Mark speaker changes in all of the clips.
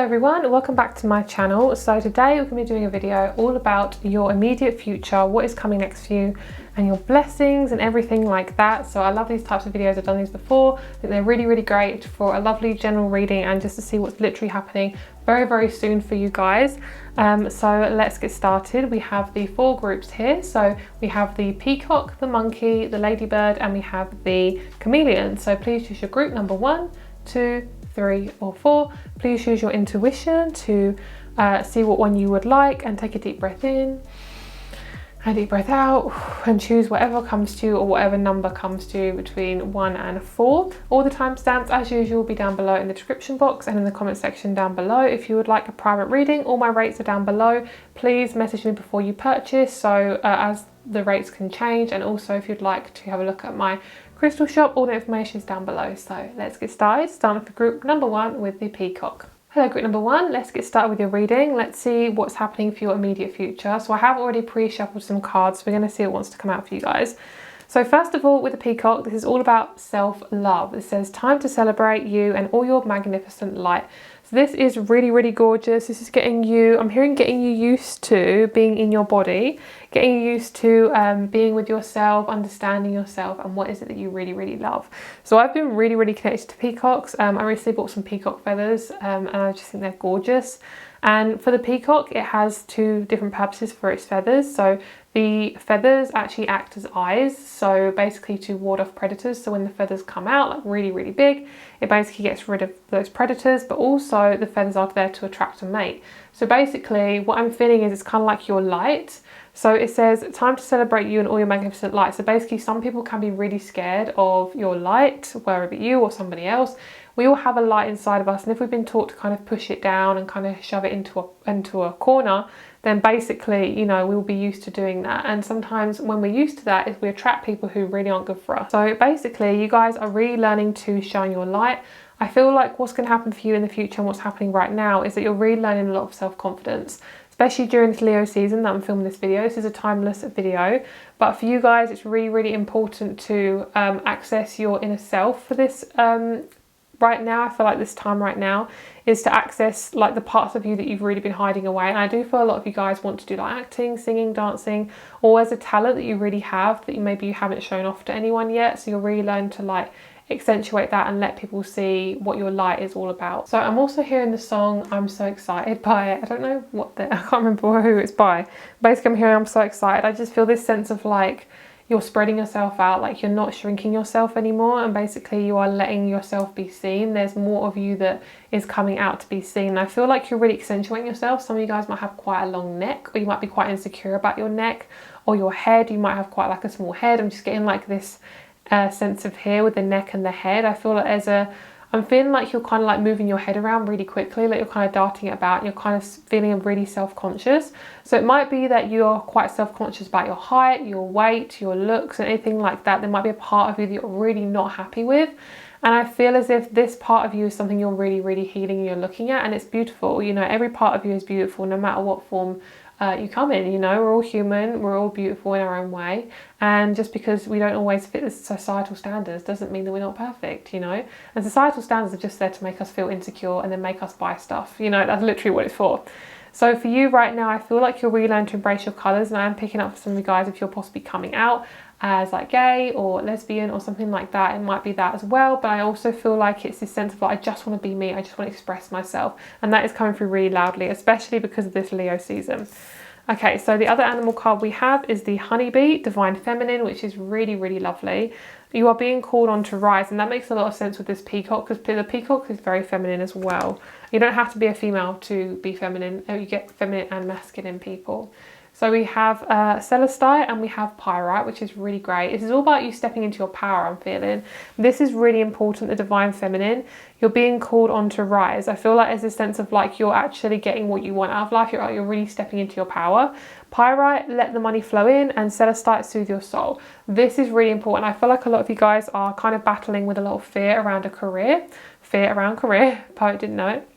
Speaker 1: everyone, welcome back to my channel. So today we're going to be doing a video all about your immediate future, what is coming next for you and your blessings and everything like that. So I love these types of videos. I've done these before. I think they're really great for a lovely general reading and just to see what's literally happening very soon for you guys. So let's get started. We have the 4 groups here. So we have the peacock, the monkey, the ladybird, and we have the chameleon. So please choose your group number 1, 2, 3 or 4. Please use your intuition to see what one you would like, and take a deep breath in and deep breath out, and choose whatever comes to you or whatever number comes to you between 1 and 4. All the timestamps as usual will be down below in the description box and in the comment section down below. If you would like a private reading, all my rates are down below. Please message me before you purchase, so as the rates can change. And also if you'd like to have a look at my crystal shop, all the information is down below. So let's get started. Starting with group number 1 with the peacock. Hello group number 1, let's get started with your reading. Let's see what's happening for your immediate future. So I have already pre-shuffled some cards, so we're going to see what wants to come out for you guys. So first of all, with the peacock, this is all about self-love. It says time to celebrate you and all your magnificent light. So this is really gorgeous. This is getting you, I'm hearing getting you used to being in your body, getting you used to being with yourself, understanding yourself and what is it that you really love. So I've been really connected to peacocks. I recently bought some peacock feathers and I just think they're gorgeous. And for the peacock, it has 2 different purposes for its feathers. So the feathers actually act as eyes, so basically to ward off predators. So when the feathers come out like really big, it basically gets rid of those predators, but also the feathers are there to attract a mate. So basically what I'm feeling is it's kind of like your light. So it says time to celebrate you and all your magnificent light. So basically some people can be really scared of your light, whether it be you or somebody else. We all have a light inside of us, and if we've been taught to kind of push it down and kind of shove it into a corner, then basically, you know, we'll be used to doing that. And sometimes when we're used to that, is we attract people who really aren't good for us. So basically, you guys are really learning to shine your light. I feel like what's going to happen for you in the future and what's happening right now is that you're really learning a lot of self-confidence, especially during this Leo season that I'm filming this video. This is a timeless video, but for you guys, it's really important to access your inner self for this right now. I feel like this time right now is to access like the parts of you that you've really been hiding away. And I do feel a lot of you guys want to do like acting, singing, dancing, or as a talent that you really have that maybe you haven't shown off to anyone yet. So you'll really learn to like accentuate that and let people see what your light is all about. So I'm also hearing the song I'm So Excited by, I don't know what I can't remember who it's by. Basically I'm hearing I'm so excited. I just feel this sense of like you're spreading yourself out, like you're not shrinking yourself anymore, and basically you are letting yourself be seen. There's more of you that is coming out to be seen. I feel like you're really accentuating yourself. Some of you guys might have quite a long neck, or you might be quite insecure about your neck or your head. You might have quite like a small head. I'm just getting like this sense of here with the neck and the head. I feel like I'm feeling like you're kind of like moving your head around really quickly, like you're kind of darting it about, and you're kind of feeling really self-conscious. So it might be that you're quite self-conscious about your height, your weight, your looks, and anything like that. There might be a part of you that you're really not happy with. And I feel as if this part of you is something you're really healing and you're looking at, and it's beautiful. You know, every part of you is beautiful no matter what form you come in. You know, we're all human, we're all beautiful in our own way, and just because we don't always fit the societal standards doesn't mean that we're not perfect, you know. And societal standards are just there to make us feel insecure and then make us buy stuff, you know. That's literally what it's for. So for you right now, I feel like you're really learning to embrace your colours, and I am picking up for some of you guys if you're possibly coming out as like gay or lesbian or something like that. It might be that as well, but I also feel like it's this sense of like, I just want to be me, I just want to express myself, and that is coming through really loudly, especially because of this Leo season. Okay, so the other animal card we have is the honeybee, divine feminine, which is really lovely. You are being called on to rise, and that makes a lot of sense with this peacock, because the peacock is very feminine as well. You don't have to be a female to be feminine. You get feminine and masculine people. So we have celestite and we have pyrite, which is really great. This is all about you stepping into your power, I'm feeling. This is really important, the divine feminine. You're being called on to rise. I feel like there's this sense of like you're actually getting what you want out of life. You're really stepping into your power. Pyrite, let the money flow in, and celestite, soothe your soul. This is really important. I feel like a lot of you guys are kind of battling with a lot of fear around a career. Fear around career. Poet didn't know it.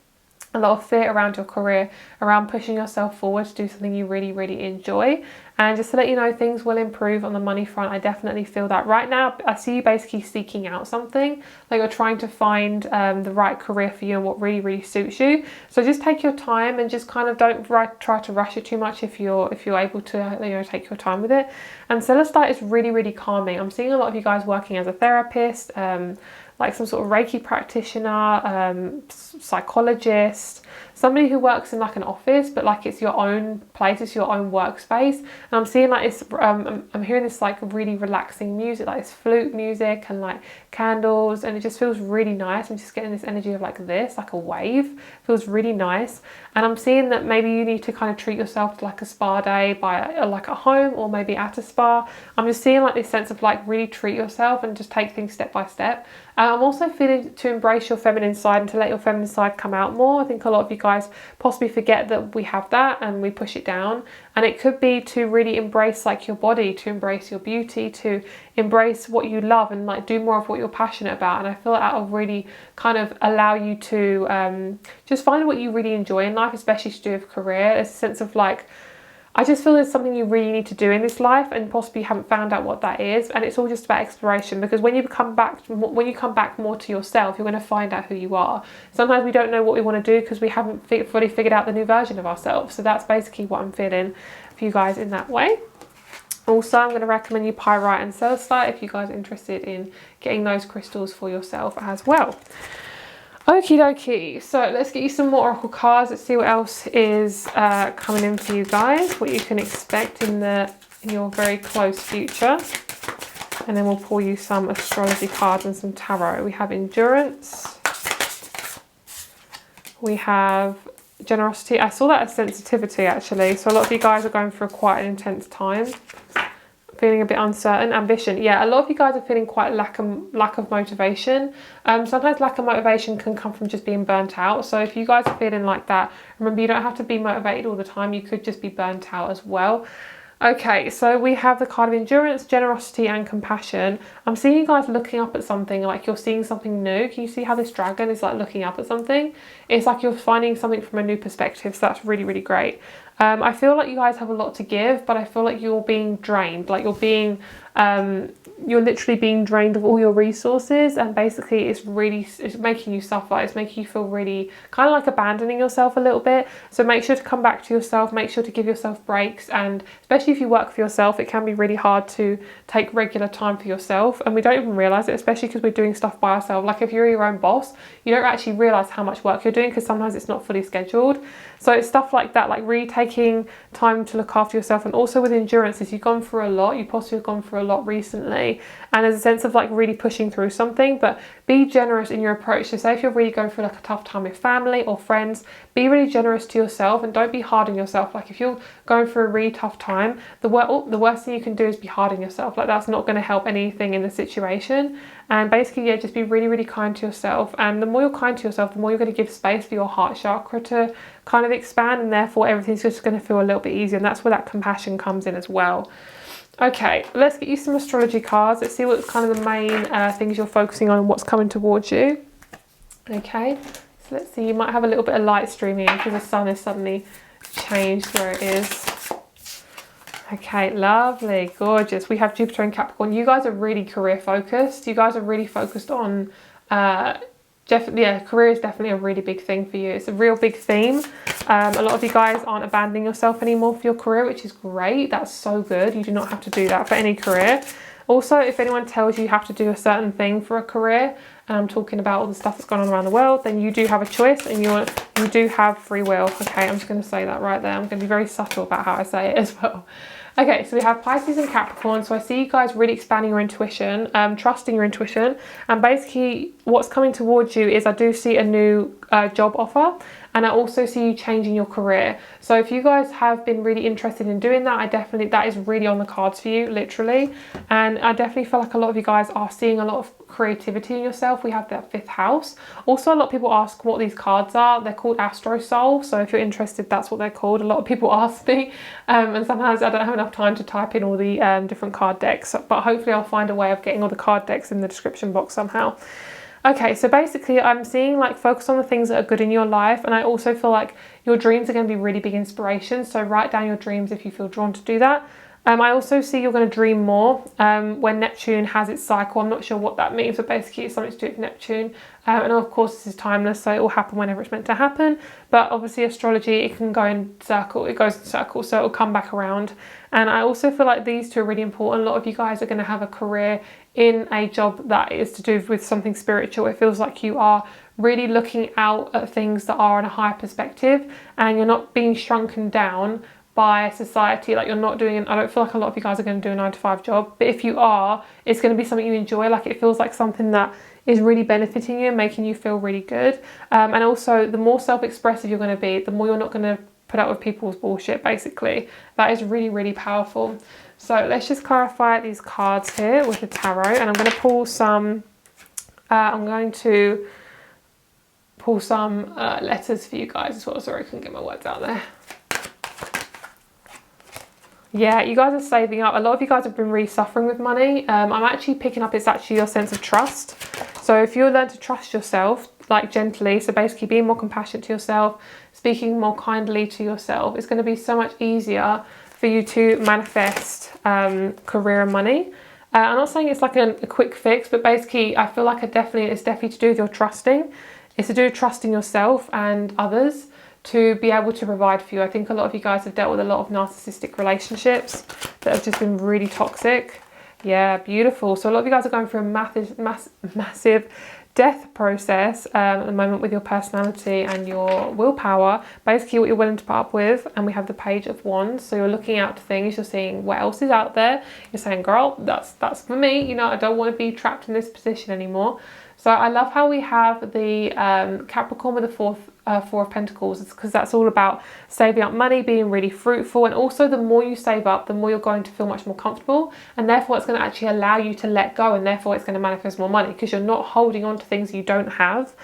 Speaker 1: a lot of fear around your career, around pushing yourself forward to do something you really, really enjoy. And just to let you know, things will improve on the money front. I definitely feel that. Right now, I see you basically seeking out something, like you're trying to find the right career for you and what really, really suits you. So just take your time and just kind of don't try to rush it too much if you're able to, you know, take your time with it. And Celestite is really, really calming. I'm seeing a lot of you guys working as a therapist, like some sort of Reiki practitioner, psychologist, somebody who works in like an office, but like it's your own place, it's your own workspace. And I'm seeing like it's, I'm hearing this like really relaxing music, like this flute music and like candles, and it just feels really nice. I'm just getting this energy of like this, like a wave. It feels really nice. And I'm seeing that maybe you need to kind of treat yourself to like a spa day by like at home or maybe at a spa. I'm just seeing like this sense of like really treat yourself and just take things step by step. I'm also feeling to embrace your feminine side and to let your feminine side come out more. I think a lot of you guys possibly forget that we have that and we push it down. And it could be to really embrace like your body, to embrace your beauty, to embrace what you love and like do more of what you're passionate about. And I feel like that will really kind of allow you to just find what you really enjoy in life, especially to do with career. There's a sense of like, I just feel there's something you really need to do in this life and possibly haven't found out what that is. And it's all just about exploration, because when you come back more to yourself, you're going to find out who you are. Sometimes we don't know what we want to do because we haven't fully figured out the new version of ourselves. So that's basically what I'm feeling for you guys in that way. Also, I'm going to recommend you Pyrite and Celestite if you guys are interested in getting those crystals for yourself as well. Okie dokie, so let's get you some more oracle cards. Let's see what else is coming in for you guys, what you can expect in your very close future. And then we'll pull you some astrology cards and some tarot. We have endurance. We have generosity. I saw that as sensitivity actually. So a lot of you guys are going through quite an intense time. Feeling a bit uncertain. Ambition. Yeah, a lot of you guys are feeling quite lack of motivation. Sometimes lack of motivation can come from just being burnt out. So if you guys are feeling like that, remember you don't have to be motivated all the time. You could just be burnt out as well. Okay, so we have the card of endurance, generosity and compassion. I'm seeing you guys looking up at something, like you're seeing something new. Can you see how this dragon is like looking up at something? It's like you're finding something from a new perspective, so that's really, really great. I feel like you guys have a lot to give, but I feel like you're being drained, like you're literally being drained of all your resources, and basically it's making you suffer. It's making you feel really kind of like abandoning yourself a little bit. So make sure to come back to yourself, make sure to give yourself breaks, and especially if you work for yourself, it can be really hard to take regular time for yourself, and we don't even realize it, especially because we're doing stuff by ourselves. Like if you're your own boss, you don't actually realize how much work you're doing because sometimes it's not fully scheduled. So it's stuff like that, like really taking time to look after yourself. And also with endurance, is you've gone through a lot, you possibly have gone through a lot recently, and there's a sense of like really pushing through something, but be generous in your approach. So say if you're really going through like a tough time with family or friends, be really generous to yourself and don't be hard on yourself. Like if you're going through a really tough time, the worst thing you can do is be hard on yourself. Like that's not going to help anything in the situation. And basically, yeah, just be really, really kind to yourself. And the more you're kind to yourself, the more you're going to give space for your heart chakra to kind of expand, and therefore everything's just going to feel a little bit easier. And that's where that compassion comes in as well. Okay, let's get you some astrology cards. Let's see what's kind of the main things you're focusing on and what's coming towards you. Okay, so let's see. You might have a little bit of light streaming in because the sun has suddenly changed where it is. Okay, lovely, gorgeous. We have Jupiter and Capricorn. You guys are really career focused. You guys are really focused on, career is definitely a really big thing for you. It's a real big theme. A lot of you guys aren't abandoning yourself anymore for your career, which is great. That's so good. You do not have to do that for any career. Also, if anyone tells you have to do a certain thing for a career, and I'm talking about all the stuff that's going on around the world, then you do have a choice and you do have free will. Okay, I'm just going to say that right there. I'm going to be very subtle about how I say it as well. Okay, so we have Pisces and Capricorn. So I see you guys really expanding your intuition, trusting your intuition. And basically what's coming towards you is I do see a new job offer. And I also see you changing your career. So if you guys have been really interested in doing that, that is really on the cards for you, literally. And I definitely feel like a lot of you guys are seeing a lot of creativity in yourself. We have that 5th house. Also, a lot of people ask what these cards are. They're called Astro Soul. So if you're interested, that's what they're called. A lot of people ask me. And sometimes I don't have enough time to type in all the different card decks. But hopefully I'll find a way of getting all the card decks in the description box somehow. Okay, so basically I'm seeing like focus on the things that are good in your life, and I also feel like your dreams are going to be really big inspiration. So write down your dreams if you feel drawn to do that. I also see you're going to dream more when Neptune has its cycle. I'm not sure what that means, but basically it's something to do with Neptune. And of course this is timeless, so it will happen whenever it's meant to happen. But obviously astrology, it can go in circle, it goes in circles, so it will come back around. And I also feel like these two are really important. A lot of you guys are going to have a career in a job that is to do with something spiritual. It feels like you are really looking out at things that are on a higher perspective, and you're not being shrunken down by society. Like you're not doing, I don't feel like a lot of you guys are going to do a 9-to-5 job, but if you are, it's going to be something you enjoy. Like it feels like something that is really benefiting you and making you feel really good. And also the more self-expressive you're going to be, the more you're not going to put up with people's bullshit, basically. That is really, really powerful. So let's just clarify these cards here with the tarot, and I'm going to pull some, letters for you guys as well. Sorry, I couldn't get my words out there. Yeah, you guys are saving up. A lot of you guys have been really suffering with money. I'm actually picking up it's actually your sense of trust. So if you learn to trust yourself, like gently, so basically being more compassionate to yourself, speaking more kindly to yourself, it's going to be so much easier for you to manifest career and money. I'm not saying it's like a quick fix, but basically I feel like it's definitely to do with your trusting. It's to do with trusting yourself and others to be able to provide for you. I think a lot of you guys have dealt with a lot of narcissistic relationships that have just been really toxic. Yeah, beautiful. So a lot of you guys are going through a massive death process at the moment with your personality and your willpower, basically what you're willing to put up with. And we have the Page of Wands, so you're looking out to things, you're seeing what else is out there, you're saying, girl, that's for me, you know, I don't want to be trapped in this position anymore. So I love how we have the Capricorn with the Four of Pentacles. It's because that's all about saving up money, being really fruitful, and also the more you save up, the more you're going to feel much more comfortable, and therefore it's going to actually allow you to let go, and therefore it's going to manifest more money because you're not holding on to things you don't have.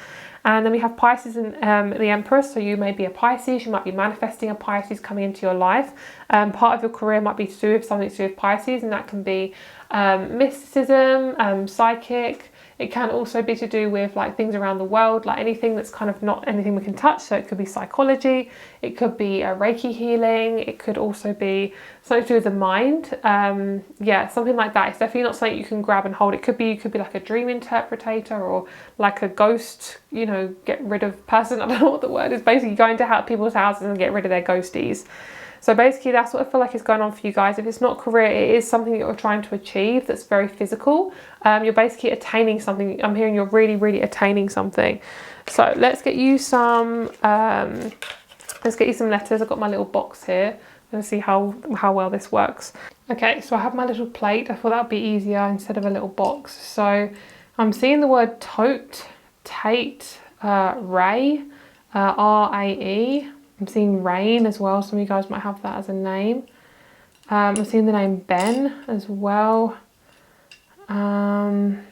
Speaker 1: And then we have Pisces and the Empress, so you may be a Pisces, you might be manifesting a Pisces coming into your life. Part of your career might be to do with something to do with Pisces, and that can be mysticism, psychic. It can also be to do with like things around the world, like anything that's kind of not anything we can touch. So it could be psychology, it could be a Reiki healing, it could also be something to do with the mind. Yeah, something like that. It's definitely not something you can grab and hold. It could be like a dream interpretator or like a ghost, you know, get rid of person. I don't know what the word is. Basically going to people's houses and get rid of their ghosties. So basically that's what I feel like is going on for you guys. If it's not career, it is something that you're trying to achieve that's very physical. You're basically attaining something. I'm hearing you're really, really attaining something. So let's get you some letters. I've got my little box here. I'm going to see how well this works. Okay, so I have my little plate. I thought that would be easier instead of a little box. So I'm seeing the word tote, Tate, Ray, R-A-E. I'm seeing Rain as well. Some of you guys might have that as a name. I'm seeing the name Ben as well. I'm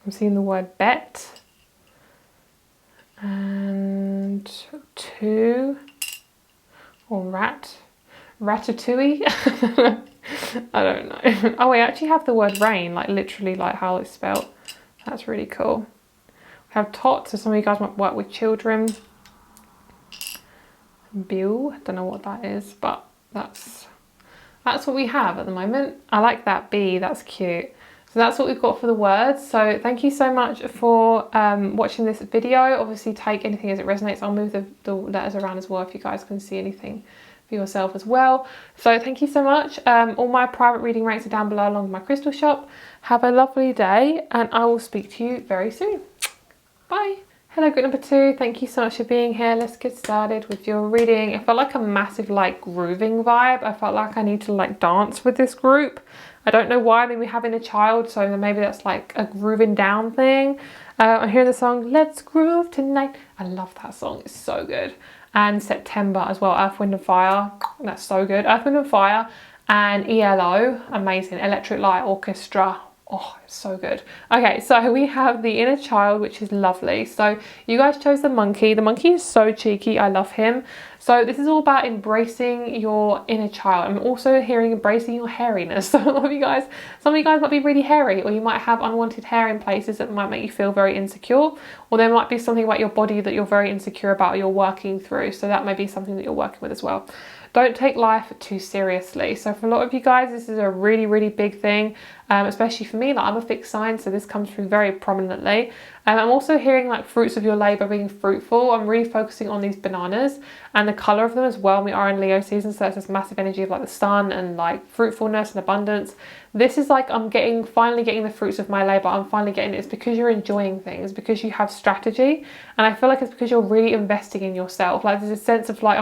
Speaker 1: seeing the word bet. And two. Or rat. Ratatouille. I don't know. Oh, I actually have the word rain, like literally like how it's spelled. That's really cool. We have tot, so some of you guys might work with children. Bill, I don't know what that is, but that's what we have at the moment. I like that B, that's cute. So that's what we've got for the words. So thank you so much for watching this video. Obviously take anything as it resonates. I'll move the letters around as well if you guys can see anything for yourself as well. So thank you so much. All my private reading rates are down below along with my crystal shop. Have a lovely day and I will speak to you very soon. Bye. Hello group number 2, thank you so much for being here. Let's get started with your reading. It felt like a massive like grooving vibe. I felt like I need to like dance with this group. I don't know why, maybe having a child, so maybe that's like a grooving down thing. I'm hearing the song Let's Groove Tonight. I love that song, it's so good. And September as well, Earth, Wind and Fire, that's so good. Earth, Wind and Fire and ELO, amazing. Electric Light Orchestra, Oh, it's so good. Okay, so we have the inner child, which is lovely. So you guys chose the monkey. The monkey is so cheeky. I love him. So this is all about embracing your inner child. I'm also hearing embracing your hairiness. So some of you guys might be really hairy, or you might have unwanted hair in places that might make you feel very insecure, or there might be something about your body that you're very insecure about, or you're working through. So that may be something that you're working with as well. Don't take life too seriously. So for a lot of you guys, this is a really, really big thing, especially for me. Like, I'm a fixed sign, so this comes through very prominently. I'm also hearing like fruits of your labor being fruitful. I'm really focusing on these bananas and the color of them as well. We are in Leo season, so that's this massive energy of like the sun and like fruitfulness and abundance. This is like I'm finally getting the fruits of my labor. I'm finally getting it. It's because you're enjoying things, because you have strategy, and I feel like it's because you're really investing in yourself. Like, there's a sense of like,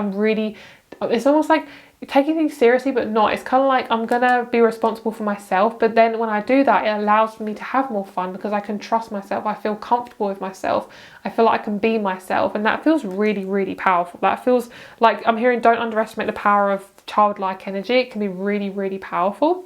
Speaker 1: it's almost like taking things seriously, but not. It's kind of like, I'm gonna be responsible for myself, but then when I do that, it allows me to have more fun because I can trust myself. I feel comfortable with myself. I feel like I can be myself, and that feels really, really powerful. That feels like, I'm hearing, don't underestimate the power of childlike energy. It can be really, really powerful.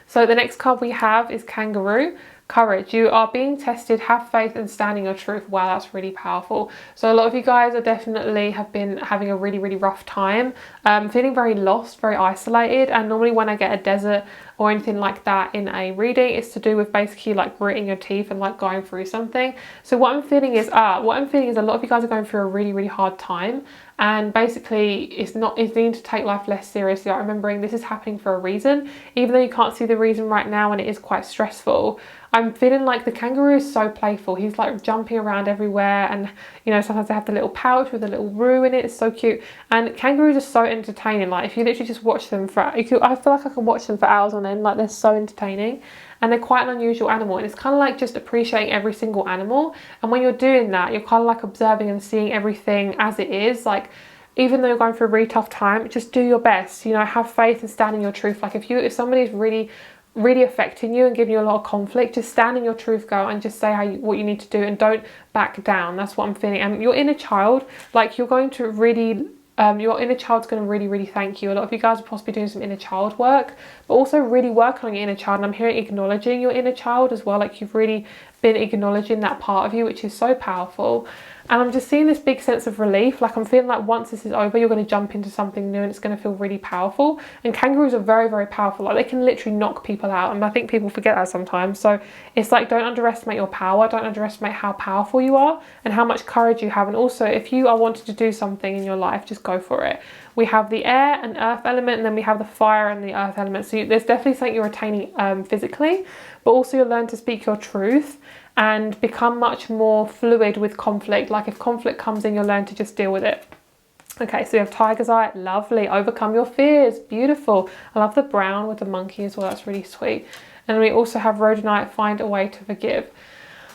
Speaker 1: So the next card we have is Kangaroo. Courage. You are being tested. Have faith and stand in your truth. Wow, that's really powerful. So a lot of you guys have been having a really, really rough time, feeling very lost, very isolated. And normally when I get a desert or anything like that in a reading, it's to do with basically like gritting your teeth and like going through something. So what I'm feeling is a lot of you guys are going through a really, really hard time. And basically it's needing to take life less seriously. Like, remembering this is happening for a reason, even though you can't see the reason right now and it is quite stressful. I'm feeling like the kangaroo is so playful. He's like jumping around everywhere, and you know, sometimes they have the little pouch with a little roo in it. It's so cute. And kangaroos are so entertaining. Like, if you literally just watch them I feel like I can watch them for hours on end. Like, they're so entertaining. And they're quite an unusual animal, and it's kind of like just appreciating every single animal. And when you're doing that, you're kind of like observing and seeing everything as it is. Like, even though you're going through a really tough time, just do your best, you know, have faith and stand in your truth. Like, if somebody's really affecting you and giving you a lot of conflict, just stand in your truth, girl, and just say what you need to do, and don't back down. That's what I'm feeling. And your inner child, like, you're going to really your inner child's going to really, really thank you. A lot of you guys are possibly doing some inner child work, but also really working on your inner child. And I'm hearing acknowledging your inner child as well. Like, you've really been acknowledging that part of you, which is so powerful. And I'm just seeing this big sense of relief. Like, I'm feeling like once this is over, you're going to jump into something new and it's going to feel really powerful. And kangaroos are very, very powerful. Like, they can literally knock people out. And I think people forget that sometimes. So it's like, don't underestimate your power. Don't underestimate how powerful you are and how much courage you have. And also, if you are wanting to do something in your life, just go for it. We have the air and earth element, and then we have the fire and the earth element. So there's definitely something you're attaining physically, but also you'll learn to speak your truth and become much more fluid with conflict. Like, if conflict comes in, you'll learn to just deal with it. Okay, so we have Tiger's Eye, lovely. Overcome your fears, beautiful. I love the brown with the monkey as well, that's really sweet. And we also have Rhodonite, find a way to forgive.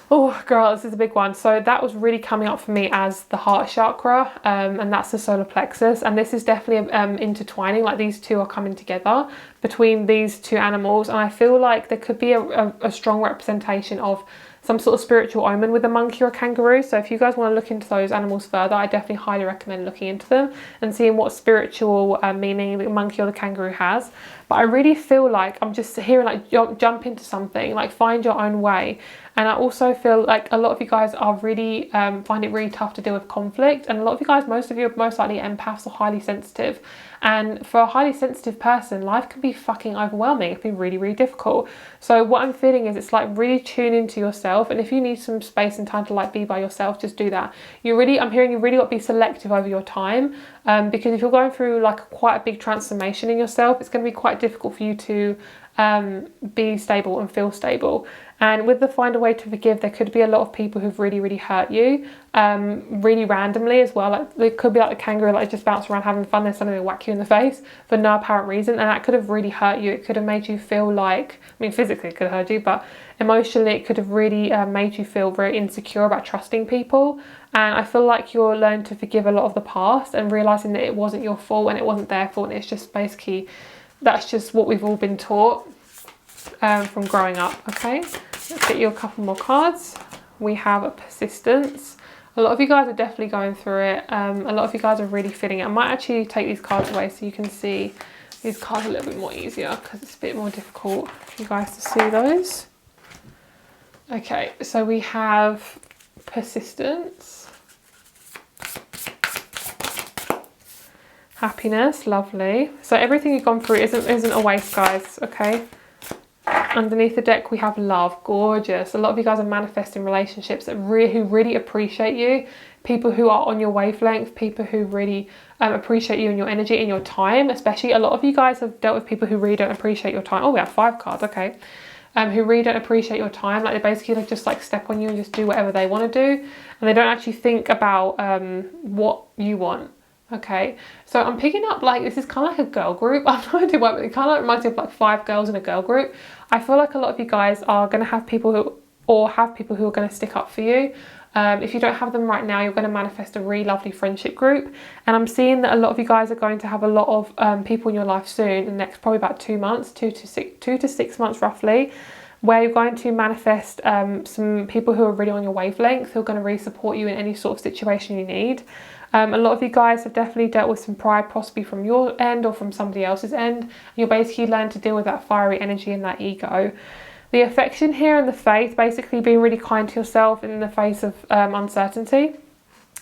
Speaker 1: Oh girl, this is a big one. So that was really coming up for me as the heart chakra, and that's the solar plexus. And this is definitely intertwining, like these two are coming together between these two animals. And I feel like there could be a strong representation of some sort of spiritual omen with a monkey or a kangaroo. So if you guys want to look into those animals further, I definitely highly recommend looking into them and seeing what spiritual meaning the monkey or the kangaroo has. But I really feel like I'm just hearing like jump into something, like find your own way. And I also feel like a lot of you guys are really find it really tough to deal with conflict. And a lot of you guys, most of you are most likely empaths or highly sensitive. And for a highly sensitive person, life can be fucking overwhelming. It can be really, really difficult. So what I'm feeling is it's like really tune into yourself. And if you need some space and time to like be by yourself, just do that. I'm hearing you really got to be selective over your time. Because if you're going through like quite a big transformation in yourself, it's going to be quite difficult for you to be stable and feel stable. And with the find a way to forgive, there could be a lot of people who've really, really hurt you, really randomly as well. Like, it could be like the kangaroo, like just bounce around having fun, then suddenly whack you in the face for no apparent reason, and that could have really hurt you. It could have made you feel like, I mean, physically it could have hurt you, but emotionally it could have really made you feel very insecure about trusting people. And I feel like you'll learn to forgive a lot of the past and realising that it wasn't your fault and it wasn't their fault, and it's just basically, that's just what we've all been taught from growing up. Okay, let's get you a couple more cards. We have a persistence. A lot of you guys are definitely going through it. A lot of you guys are really feeling it. I might actually take these cards away so you can see these cards a little bit more easier because it's a bit more difficult for you guys to see those. Okay, so we have persistence, happiness, lovely. So everything you've gone through isn't a waste, guys, okay? Underneath the deck we have love, gorgeous. A lot of you guys are manifesting relationships that who really appreciate you, people who are on your wavelength, people who really appreciate you and your energy and your time. Especially a lot of you guys have dealt with people who really don't appreciate your time. Oh, we have 5 cards, okay. Who really don't appreciate your time. Like, they basically just like step on you and just do whatever they want to do, and they don't actually think about what you want. Okay, so I'm picking up, like, this is kind of like a girl group. I have no idea why, but it kind of reminds me of like 5 girls in a girl group. I feel like a lot of you guys are going to have people who are going to stick up for you. If you don't have them right now, you're going to manifest a really lovely friendship group. And I'm seeing that a lot of you guys are going to have a lot of people in your life soon, in the next probably about 2 months, 2 to 6 months roughly, where you're going to manifest some people who are really on your wavelength, who are going to really support you in any sort of situation you need. A lot of you guys have definitely dealt with some pride, possibly from your end or from somebody else's end. And you'll basically learn to deal with that fiery energy and that ego. The affection here and the faith, basically being really kind to yourself in the face of uncertainty.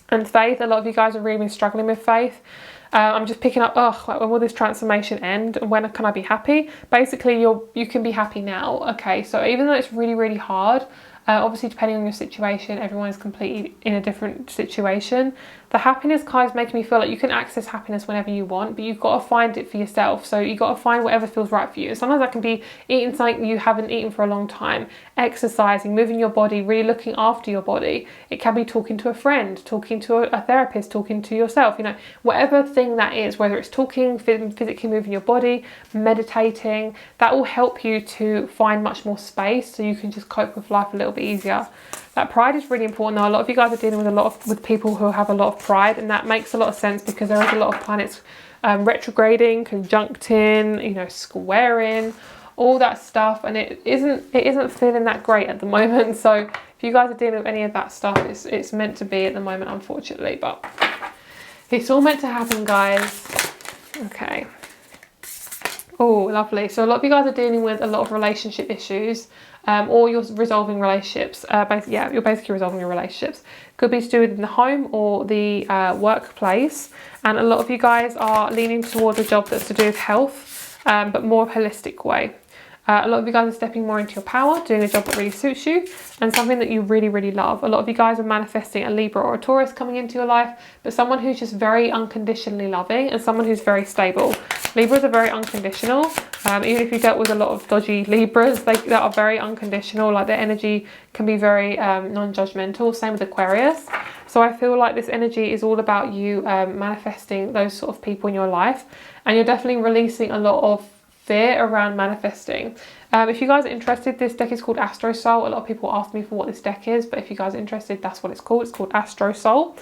Speaker 1: And faith, a lot of you guys have really been struggling with faith. I'm just picking up, like, when will this transformation end and when can I be happy? Basically, you can be happy now, okay? So even though it's really, really hard, obviously depending on your situation, everyone is completely in a different situation. The happiness card is making me feel like you can access happiness whenever you want, but you've got to find it for yourself. So you've got to find whatever feels right for you. Sometimes that can be eating something you haven't eaten for a long time, exercising, moving your body, really looking after your body. It can be talking to a friend, talking to a therapist, talking to yourself, you know, whatever thing that is, whether it's talking, physically moving your body, meditating, that will help you to find much more space so you can just cope with life a little bit easier. That pride is really important though. A lot of you guys are dealing with people who have a lot of pride, and that makes a lot of sense because there is a lot of planets retrograding, conjuncting, you know, squaring, all that stuff, and it isn't feeling that great at the moment. So if you guys are dealing with any of that stuff, it's meant to be at the moment, unfortunately, but it's all meant to happen, guys. Okay. Oh, lovely. So a lot of you guys are dealing with a lot of relationship issues, or you're resolving relationships. You're basically resolving your relationships. Could be to do with the home or the workplace. And a lot of you guys are leaning towards a job that's to do with health, but more holistic way. A lot of you guys are stepping more into your power, doing a job that really suits you and something that you really, really love. A lot of you guys are manifesting a Libra or a Taurus coming into your life, but someone who's just very unconditionally loving and someone who's very stable. Libras are very unconditional. Even if you dealt with a lot of dodgy Libras, that are very unconditional, like their energy can be very non-judgmental. Same with Aquarius. So I feel like this energy is all about you manifesting those sort of people in your life, and you're definitely releasing a lot of fear around manifesting. If you guys are interested, this deck is called Astro Soul. A lot of people ask me for what this deck is, but if you guys are interested, that's what it's called. It's called Astro Soul.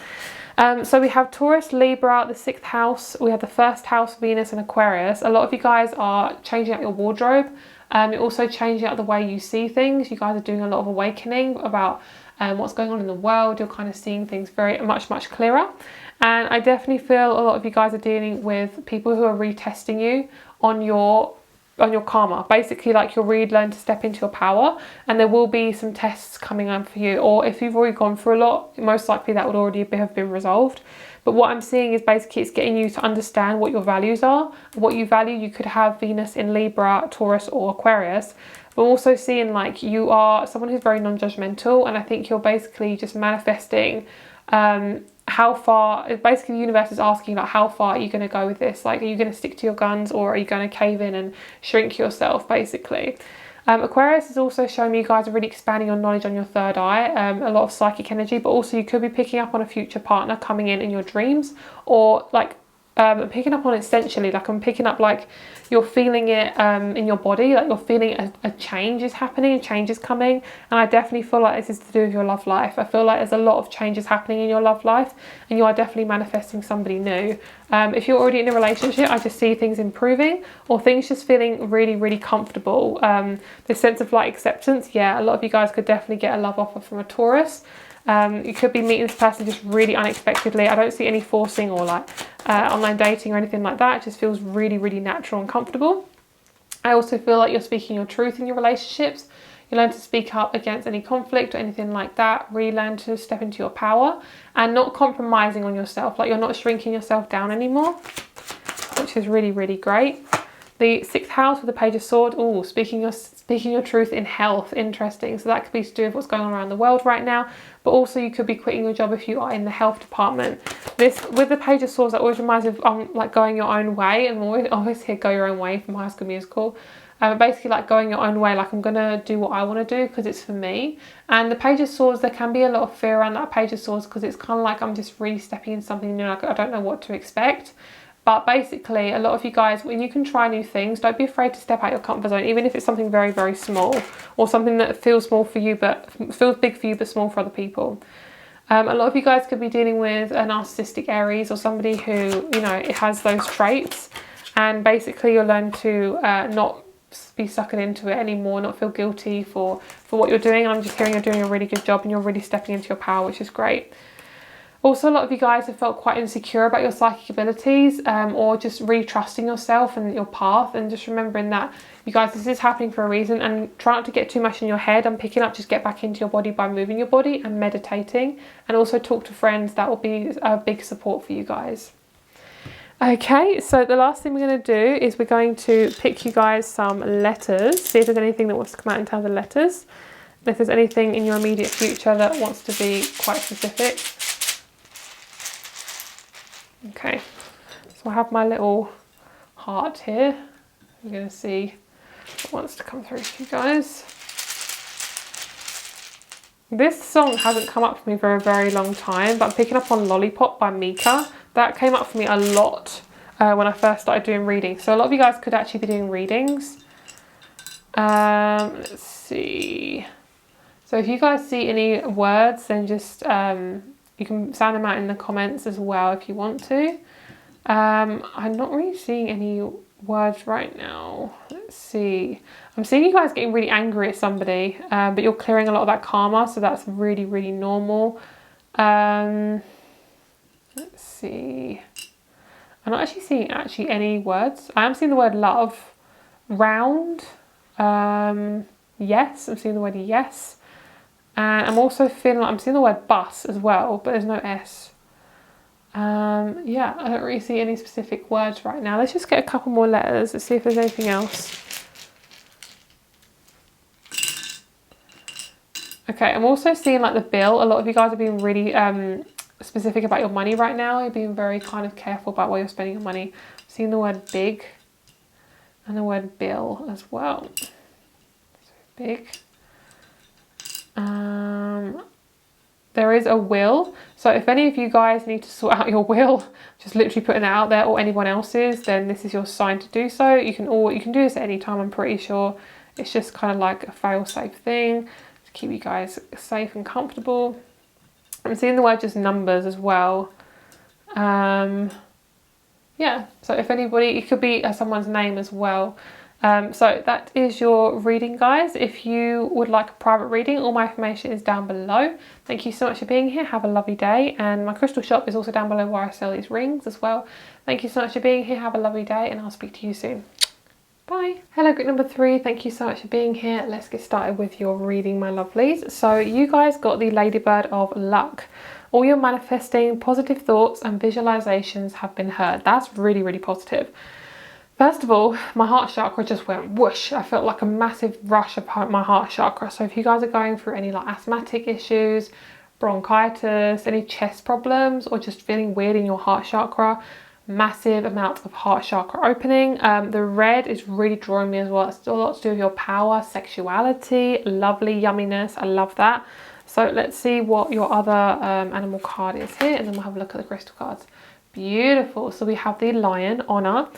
Speaker 1: So we have Taurus, Libra, the 6th house. We have the 1st house, Venus and Aquarius. A lot of you guys are changing out your wardrobe. You're also changing out the way you see things. You guys are doing a lot of awakening about what's going on in the world. You're kind of seeing things very much clearer. And I definitely feel a lot of you guys are dealing with people who are retesting you on your karma. Basically, like, you'll really learn to step into your power, and there will be some tests coming on for you. Or if you've already gone through a lot, most likely that would already have been resolved. But what I'm seeing is basically it's getting you to understand what your values are, what you value. You could have Venus in Libra, Taurus or Aquarius. But also seeing like you are someone who's very non-judgmental, and I think you're basically just manifesting how far, basically the universe is asking, like, how far are you going to go with this? Like, are you going to stick to your guns, or are you going to cave in and shrink yourself, basically? Aquarius is also showing me you guys are really expanding your knowledge on your third eye, a lot of psychic energy, but also you could be picking up on a future partner coming in your dreams, or like I'm picking up on it essentially, like I'm picking up like you're feeling it in your body, like you're feeling a change is happening, a change is coming. And I definitely feel like this is to do with your love life. I feel like there's a lot of changes happening in your love life, and you are definitely manifesting somebody new. If you're already in a relationship, I just see things improving, or things just feeling really, really comfortable. This sense of like acceptance, yeah, a lot of you guys could definitely get a love offer from a Taurus. You could be meeting this person just really unexpectedly. I don't see any forcing or like online dating or anything like that. It just feels really, really natural and comfortable. I also feel like you're speaking your truth in your relationships. You learn to speak up against any conflict or anything like that. Really learn to step into your power and not compromising on yourself. Like you're not shrinking yourself down anymore, which is really, really great. The 6th house with the Page of Swords. Oh, speaking your truth in health. Interesting. So that could be to do with what's going on around the world right now. But also you could be quitting your job if you are in the health department. This, with the Page of Swords, that always reminds me of like going your own way. And we always hear Go Your Own Way from High School Musical. Basically like going your own way, like I'm going to do what I want to do because it's for me. And the Page of Swords, there can be a lot of fear around that Page of Swords because it's kind of like I'm just really stepping in something new, like I don't know what to expect. But basically, a lot of you guys, when you can try new things, don't be afraid to step out your comfort zone, even if it's something very, very small or something that feels small for you, but feels big for you, but small for other people. A lot of you guys could be dealing with a narcissistic Aries or somebody who, you know, it has those traits. And basically, you'll learn to not be sucking into it anymore, not feel guilty for what you're doing. I'm just hearing you're doing a really good job and you're really stepping into your power, which is great. Also, a lot of you guys have felt quite insecure about your psychic abilities or just really trusting yourself and your path, and just remembering that, you guys, this is happening for a reason, and try not to get too much in your head. I'm picking up just get back into your body by moving your body and meditating, and also talk to friends. That will be a big support for you guys. Okay, so the last thing we're going to do is we're going to pick you guys some letters, see if there's anything that wants to come out in terms of letters, if there's anything in your immediate future that wants to be quite specific. Okay, so I have my little heart here. I'm going to see what wants to come through for you guys. This song hasn't come up for me for a very long time, but I'm picking up on Lollipop by Mika. That came up for me a lot when I first started doing readings. So a lot of you guys could actually be doing readings. Let's see. So if you guys see any words, then just you can sound them out in the comments as well if you want to. I'm not really seeing any words right now. Let's see. I'm seeing you guys getting really angry at somebody, but you're clearing a lot of that karma, so that's really, really normal. Let's see. I'm not actually seeing any words. I am seeing the word love. Round. Yes, I'm seeing the word yes. And I'm also feeling like I'm seeing the word bus as well, but there's no S. Yeah, I don't really see any specific words right now. Let's just get a couple more letters. Let's see if there's anything else. Okay, I'm also seeing like the bill. A lot of you guys are being really specific about your money right now. You're being very kind of careful about where you're spending your money. I'm seeing the word big and the word bill as well. So big. There is a will. So if any of you guys need to sort out your will, just literally putting it out there, or anyone else's, then this is your sign to do so. You can do this at any time, I'm pretty sure. It's just kind of like a fail-safe thing to keep you guys safe and comfortable. I'm seeing the word just numbers as well. Yeah, so if anybody, it could be someone's name as well. So that is your reading, guys. If you would like a private reading, all my information is down below. Thank you so much for being here. Have a lovely day. And my crystal shop is also down below where I sell these rings as well. Thank you so much for being here. Have a lovely day, and I'll speak to you soon. Bye. Hello, group number 3. Thank you so much for being here. Let's get started with your reading, my lovelies. So you guys got the Ladybird of Luck. All your manifesting, positive thoughts and visualizations have been heard. That's really, really positive. First of all, my heart chakra just went whoosh. I felt like a massive rush of my heart chakra. So if you guys are going through any like asthmatic issues, bronchitis, any chest problems, or just feeling weird in your heart chakra, massive amount of heart chakra opening. The red is really drawing me as well. It's still a lot to do with your power, sexuality, lovely yumminess. I love that. So let's see what your other animal card is here, and then we'll have a look at the crystal cards. Beautiful. So we have the Lion, honor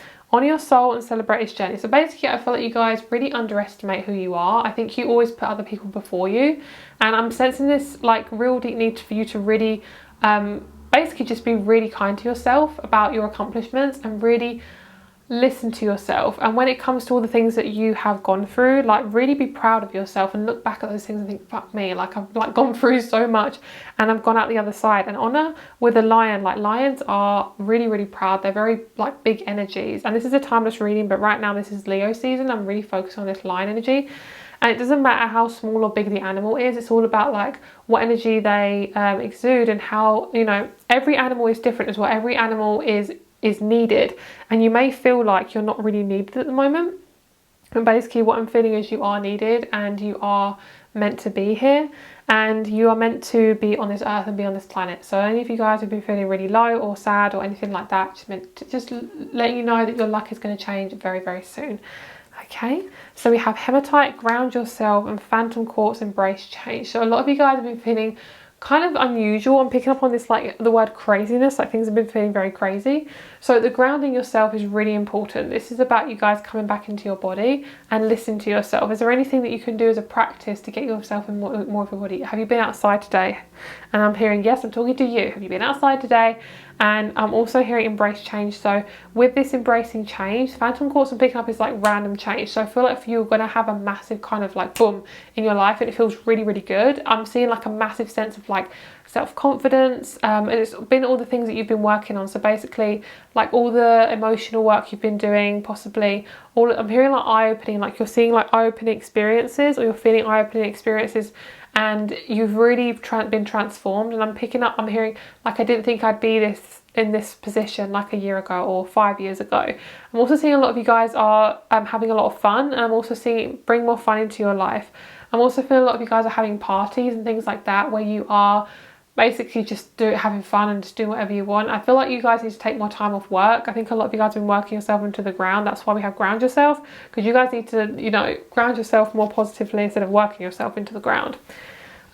Speaker 1: your soul and celebrate its journey. So basically, I feel like you guys really underestimate who you are. I think you always put other people before you, and I'm sensing this like real deep need for you to really basically just be really kind to yourself about your accomplishments, and really listen to yourself. And when it comes to all the things that you have gone through, like really be proud of yourself and look back at those things and think, fuck me, like I've like gone through so much and I've gone out the other side. And honor with a lion, like lions are really, really proud. They're very like big energies. And this is a timeless reading, but right now this is Leo season. I'm really focused on this lion energy. And it doesn't matter how small or big the animal is. It's all about like what energy they exude, and how, you know, every animal is different as well. Every animal is needed, and you may feel like you're not really needed at the moment. And basically what I'm feeling is you are needed, and you are meant to be here, and you are meant to be on this earth and be on this planet. So any of you guys have been feeling really low or sad or anything like that, just meant to just let you know that your luck is going to change very, very soon. Okay, so we have hematite, ground yourself, and phantom quartz, embrace change. So a lot of you guys have been feeling kind of unusual. I'm picking up on this, like the word craziness, like things have been feeling very crazy. So the grounding yourself is really important. This is about you guys coming back into your body and listen to yourself. Is there anything that you can do as a practice to get yourself in more of your body? Have you been outside today? And I'm hearing, yes, I'm talking to you. Have you been outside today? And I'm also hearing embrace change. So with this embracing change, phantom quartz I'm picking up is like random change. So I feel like if you're going to have a massive kind of like boom in your life and it feels really, really good, I'm seeing like a massive sense of like self-confidence, and it's been all the things that you've been working on. So basically like all the emotional work you've been doing, possibly all, I'm hearing like eye-opening, like you're seeing like eye-opening experiences, or you're feeling eye-opening experiences, and you've really been transformed. And I'm picking up, I'm hearing like I didn't think I'd be in this position like a year ago or 5 years ago. I'm also seeing a lot of you guys are having a lot of fun, and I'm also seeing bring more fun into your life. I'm also feeling a lot of you guys are having parties and things like that, where you are basically just having fun and just doing whatever you want. I feel like you guys need to take more time off work. I think a lot of you guys have been working yourself into the ground. That's why we have ground yourself, because you guys need to, you know, ground yourself more positively instead of working yourself into the ground.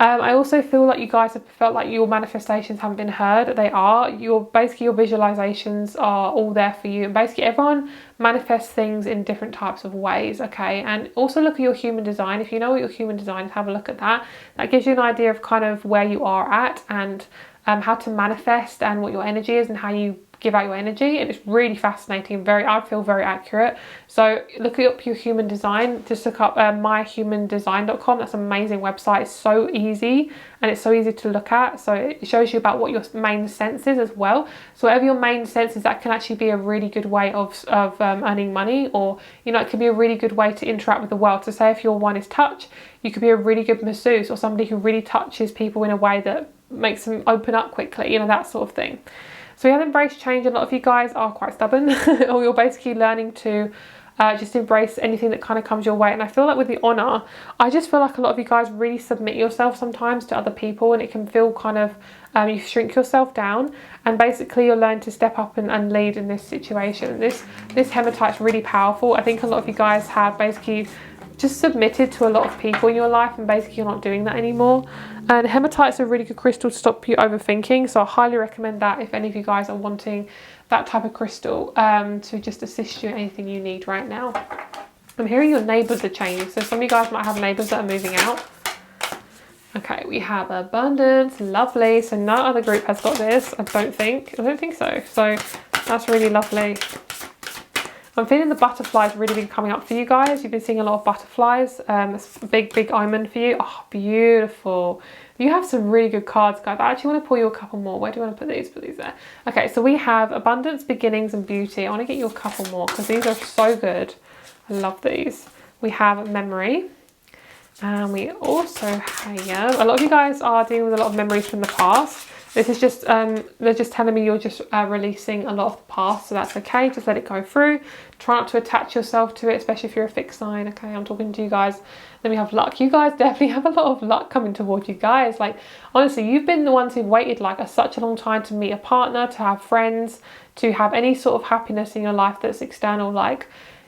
Speaker 1: I also feel like you guys have felt like your manifestations haven't been heard. They are. Your visualizations are all there for you. And basically everyone manifests things in different types of ways, okay? And also look at your human design. If you know what your human design is, have a look at that. That gives you an idea of kind of where you are at, and how to manifest, and what your energy is, and how you give out your energy. And it's really fascinating, I feel very accurate. So look up your human design. Just look up myhumandesign.com. That's an amazing website. It's so easy, and it's so easy to look at. So it shows you about what your main sense is as well. So whatever your main sense is, that can actually be a really good way of earning money, or, you know, it can be a really good way to interact with the world. So say if your one is touch, you could be a really good masseuse, or somebody who really touches people in a way that makes them open up quickly, you know, that sort of thing. So we have embraced change. A lot of you guys are quite stubborn, or you're basically learning to just embrace anything that kind of comes your way. And I feel like with the honor, I just feel like a lot of you guys really submit yourself sometimes to other people, and it can feel kind of, you shrink yourself down, and basically you'll learn to step up and lead in this situation. This hematite's really powerful. I think a lot of you guys have basically just submitted to a lot of people in your life, and basically you're not doing that anymore. And hematite's a really good crystal to stop you overthinking, so I highly recommend that if any of you guys are wanting that type of crystal to just assist you in anything you need right now. I'm hearing your neighbours are changing, so some of you guys might have neighbours that are moving out. Okay, we have abundance, lovely. So no other group has got this, I don't think so. So that's really lovely. I'm feeling the butterflies really been coming up for you guys. You've been seeing a lot of butterflies. It's a big omen for you. Oh, beautiful. You have some really good cards, guys. I actually want to pull you a couple more. Where do you want to put these? Put these there. Okay, so we have abundance, beginnings, and beauty. I want to get you a couple more because these are so good. I love these. We have memory. And we also have, a lot of you guys are dealing with a lot of memories from the past. This is just, they're just telling me you're just releasing a lot of the past, so that's okay. Just let it go through. Try not to attach yourself to it, especially if you're a fixed sign. Okay, I'm talking to you guys. Then we have luck. You guys definitely have a lot of luck coming toward you guys. Like, honestly, you've been the ones who've waited like such a long time to meet a partner, to have friends, to have any sort of happiness in your life that's external. Like,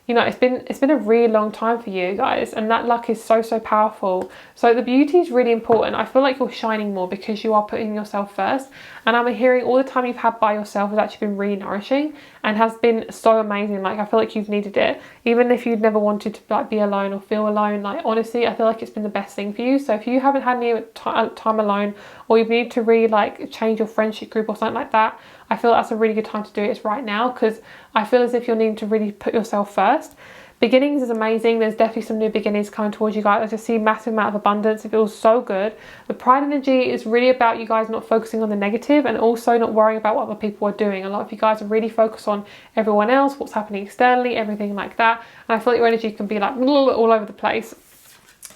Speaker 1: you know, it's been a really long time for you guys, and that luck is so powerful. So the beauty is really important. I feel like you're shining more because you are putting yourself first, and I'm hearing all the time you've had by yourself has actually been really nourishing and has been so amazing. Like, I feel like you've needed it, even if you'd never wanted to like be alone or feel alone. Like, honestly, I feel like it's been the best thing for you. So if you haven't had any time alone, or you need to really like change your friendship group or something like that, I feel that's a really good time to do it is right now, because I feel as if you're needing to really put yourself first. Beginnings is amazing. There's definitely some new beginnings coming towards you guys. I just see a massive amount of abundance. It feels so good. The pride energy is really about you guys not focusing on the negative and also not worrying about what other people are doing. A lot of you guys are really focused on everyone else, what's happening externally, everything like that. And I feel like your energy can be like all over the place.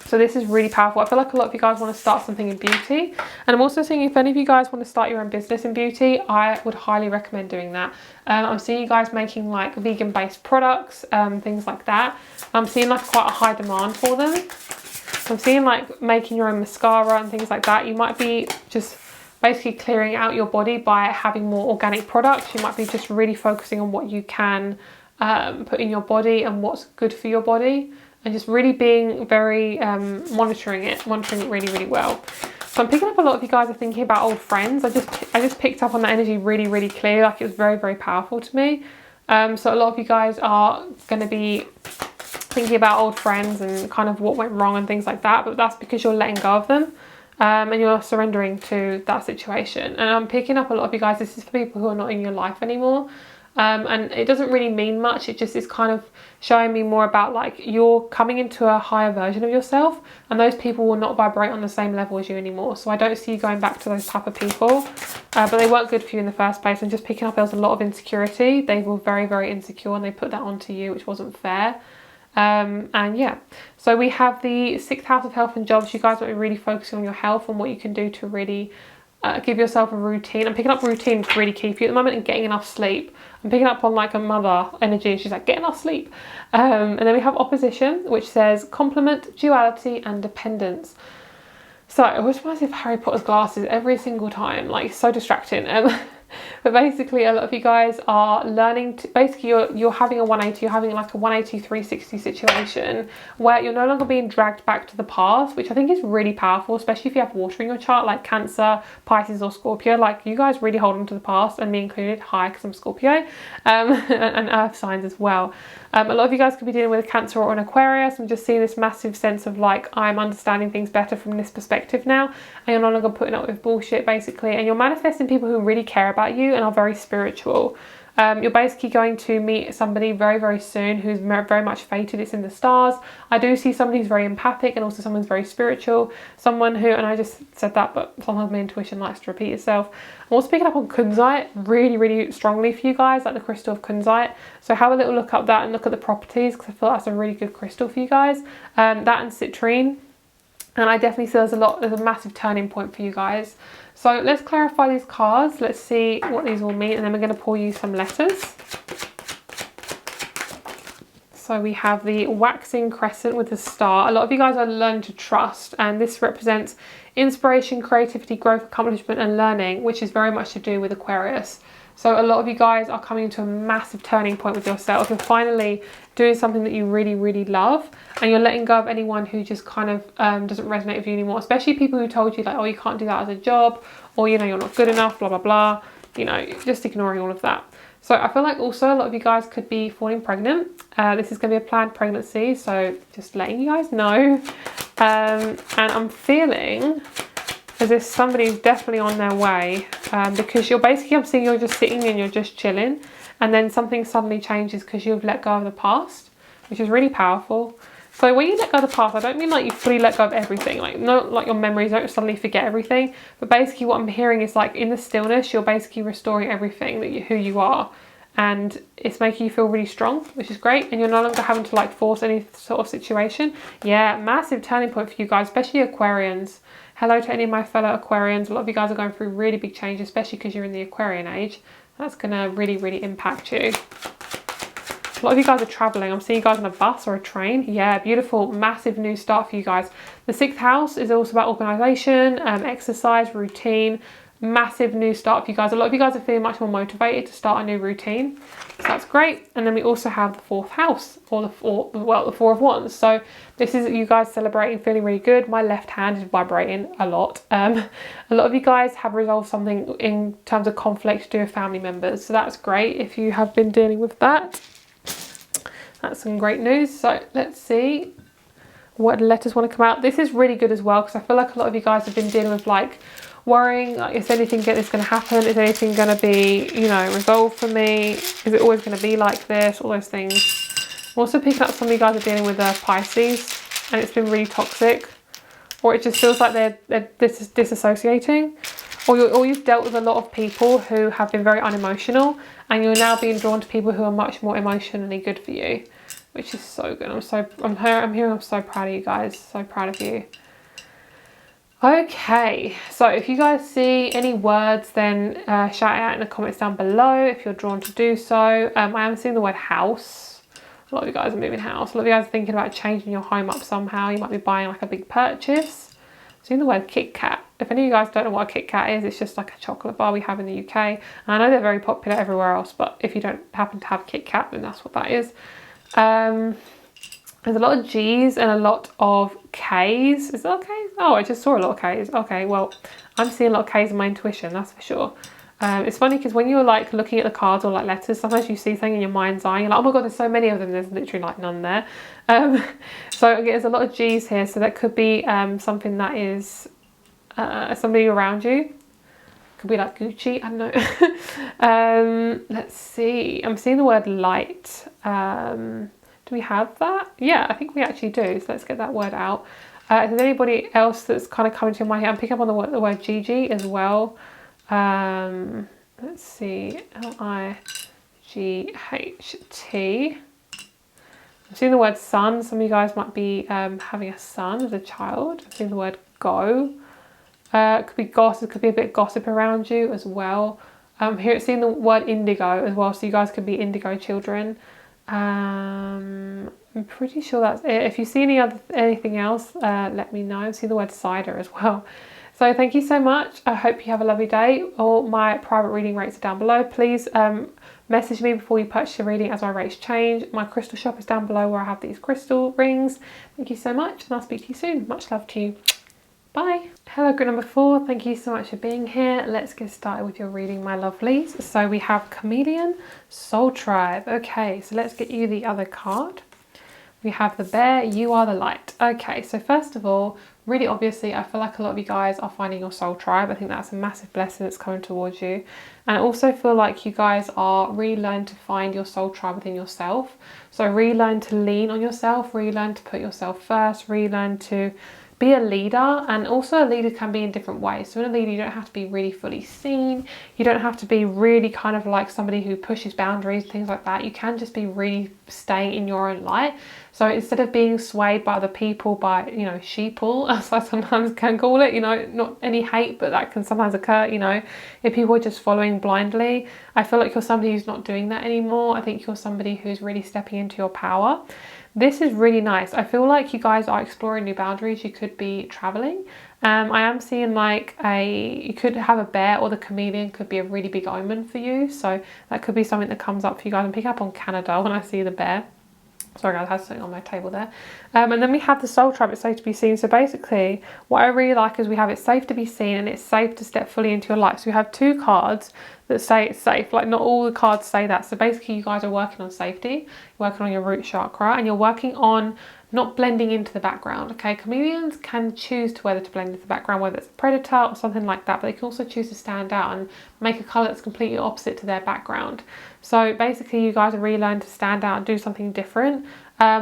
Speaker 1: So this is really powerful. I feel like a lot of you guys want to start something in beauty. And I'm also seeing if any of you guys want to start your own business in beauty, I would highly recommend doing that. I'm seeing you guys making like vegan based products, things like that. I'm seeing like quite a high demand for them. I'm seeing like making your own mascara and things like that. You might be just basically clearing out your body by having more organic products. You might be just really focusing on what you can put in your body and what's good for your body. And just really being very monitoring it really, really well. So I'm picking up a lot of you guys are thinking about old friends. I just picked up on that energy really, really clear. Like it was very, very powerful to me. So a lot of you guys are going to be thinking about old friends and kind of what went wrong and things like that. But that's because you're letting go of them and you're surrendering to that situation. And I'm picking up a lot of you guys. This is for people who are not in your life anymore. And it doesn't really mean much. It just is kind of showing me more about like you're coming into a higher version of yourself, and those people will not vibrate on the same level as you anymore. So I don't see you going back to those type of people, but they weren't good for you in the first place. And just picking up there was a lot of insecurity. They were very, very insecure and they put that onto you, which wasn't fair. And yeah, so we have the 6th house of health and jobs. You guys might be really focusing on your health and what you can do to really give yourself a routine. I'm picking up routine is really key for you at the moment, and getting enough sleep. I'm picking up on like a mother energy. She's like, get enough sleep. And then we have opposition, which says complement, duality and dependence. So it always reminds me of Harry Potter's glasses every single time. Like, it's so distracting. But basically a lot of you guys are learning to, basically you're having a 180, you're having like a 180 360 situation where you're no longer being dragged back to the past, which I think is really powerful, especially if you have water in your chart like Cancer, Pisces or Scorpio. Like, you guys really hold on to the past, and me included. Hi, because I'm Scorpio, and earth signs as well. A lot of you guys could be dealing with a Cancer or an Aquarius. I'm just seeing this massive sense of like, I'm understanding things better from this perspective now, and you're no longer putting up with bullshit basically, and you're manifesting people who really care about you and are very spiritual. You're basically going to meet somebody very, very soon who's very much fated. It's in the stars. I do see somebody who's very empathic and also someone's very spiritual. Someone who, and I just said that, but sometimes my intuition likes to repeat itself. I'm also picking up on kunzite really, really strongly for you guys, like the crystal of kunzite. So have a little look up that and look at the properties, because I feel that's a really good crystal for you guys. That and citrine. And I definitely see there's a massive turning point for you guys. So let's clarify these cards. Let's see what these all mean, and then we're going to pull you some letters. So we have the waxing crescent with the star. A lot of you guys are learning to trust, and this represents inspiration, creativity, growth, accomplishment and learning, which is very much to do with Aquarius. So a lot of you guys are coming to a massive turning point with yourself. You're finally doing something that you really, really love, and you're letting go of anyone who just kind of doesn't resonate with you anymore, especially people who told you like, oh, you can't do that as a job, or, you know, you're not good enough, blah, blah, blah. You know, just ignoring all of that. So I feel like also a lot of you guys could be falling pregnant. This is going to be a planned pregnancy, so just letting you guys know. And I'm feeling as if somebody's definitely on their way, because you're basically, I'm seeing you're just sitting and you're just chilling, and then something suddenly changes because you've let go of the past, which is really powerful. So when you let go of the past, I don't mean like you fully let go of everything, like not like your memories, don't suddenly forget everything, but basically what I'm hearing is like in the stillness, you're basically restoring everything that who you are, and it's making you feel really strong, which is great, and you're no longer having to like force any sort of situation. Yeah, massive turning point for you guys, especially Aquarians. Hello to any of my fellow Aquarians. A lot of you guys are going through really big change, especially because you're in the Aquarian age. That's going to really, really impact you. A lot of you guys are traveling. I'm seeing you guys on a bus or a train. Yeah, beautiful, massive new start for you guys. The 6th house is also about organisation, exercise, routine. Massive new start for you guys. A lot of you guys are feeling much more motivated to start a new routine. So that's great. And then we also have the 4th house, or the 4 of wands. So this is you guys celebrating, feeling really good. My left hand is vibrating a lot. A lot of you guys have resolved something in terms of conflict to do with family members. So that's great if you have been dealing with that. That's some great news. So let's see what letters want to come out. This is really good as well, because I feel like a lot of you guys have been dealing with like worrying, like, is anything going to happen? Is anything going to be, you know, resolved for me? Is it always going to be like this? All those things. I'm also picking up some of you guys are dealing with Pisces, and it's been really toxic, or it just feels like they're disassociating, or you've dealt with a lot of people who have been very unemotional, and you're now being drawn to people who are much more emotionally good for you, which is so good. I'm so proud of you guys. So proud of you. Okay, so if you guys see any words, then shout it out in the comments down below if you're drawn to do so. I am seeing the word house. A lot of you guys are moving house. A lot of you guys are thinking about changing your home up somehow. You might be buying like a big purchase. I'm seeing the word Kit Kat. If any of you guys don't know what a Kit Kat is, it's just like a chocolate bar we have in the UK. And I know they're very popular everywhere else, but if you don't happen to have Kit Kat, then that's what that is. There's a lot of G's and a lot of K's. Is that K's? Oh, I just saw a lot of K's. Okay, well, I'm seeing a lot of K's in my intuition, that's for sure. It's funny because when you're like looking at the cards or like letters, sometimes you see something in your mind's eye, you're like, oh my god, there's so many of them, there's literally like none there. So again, there's a lot of G's here, so that could be something that is somebody around you. Could be like Gucci, I don't know. Let's see, I'm seeing the word light. Do we have that? Yeah, I think we actually do. So let's get that word out. Is there anybody else that's kind of coming to your mind here? I'm picking up on the word Gigi as well. Let's see. Light. I'm seeing the word son. Some of you guys might be having a son as a child. I'm seeing the word go. It could be gossip. It could be a bit of gossip around you as well. Here it's seeing the word indigo as well. So you guys could be indigo children. I'm pretty sure that's it. If you see anything else, let me know. I see the word cider as well. So thank you so much. I hope you have a lovely day. All my private reading rates are down below. Please message me before you purchase your reading as my rates change. My crystal shop is down below where I have these crystal rings. Thank you so much, and I'll speak to you soon. Much love to you. Bye. Hello, group number 4. Thank you so much for being here. Let's get started with your reading, my lovelies. So we have Chameleon, Soul Tribe. Okay, so let's get you the other card. We have the Bear, You Are the Light. Okay, so first of all, really obviously, I feel like a lot of you guys are finding your soul tribe. I think that's a massive blessing that's coming towards you. And I also feel like you guys are really learning to find your soul tribe within yourself. So really learn to lean on yourself, really learn to put yourself first, really learn to be a leader. And also a leader can be in different ways. So in a leader, you don't have to be really fully seen. You don't have to be really kind of like somebody who pushes boundaries, things like that. You can just be really staying in your own light. So instead of being swayed by other people, by, you know, sheeple, as I sometimes can call it, you know, not any hate, but that can sometimes occur, you know, if people are just following blindly. I feel like you're somebody who's not doing that anymore. I think you're somebody who's really stepping into your power. This is really nice. I feel like you guys are exploring new boundaries. You could be traveling. I am seeing like you could have a bear, or the chameleon could be a really big omen for you. So that could be something that comes up for you guys. I'm picking up on Canada when I see the bear. Sorry guys, I have something on my table there. And then we have the soul tribe, it's safe to be seen. So basically, what I really like is we have it's safe to be seen and it's safe to step fully into your light. So we have 2 cards that say it's safe. Like not all the cards say that. So basically you guys are working on safety, you're working on your root chakra, and you're working on not blending into the background. Okay, chameleons can choose to whether to blend into the background, whether it's a predator or something like that, but they can also choose to stand out and make a colour that's completely opposite to their background. So basically you guys are really learning to stand out and do something different.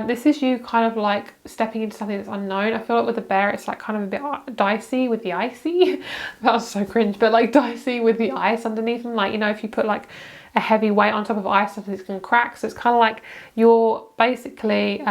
Speaker 1: This is you kind of like stepping into something that's unknown. I feel like with the bear it's like kind of a bit dicey with the icy. That was so cringe, but like dicey with the ice underneath them. Like, you know, if you put like a heavy weight on top of ice, something's going to crack. So it's kind of like you're basically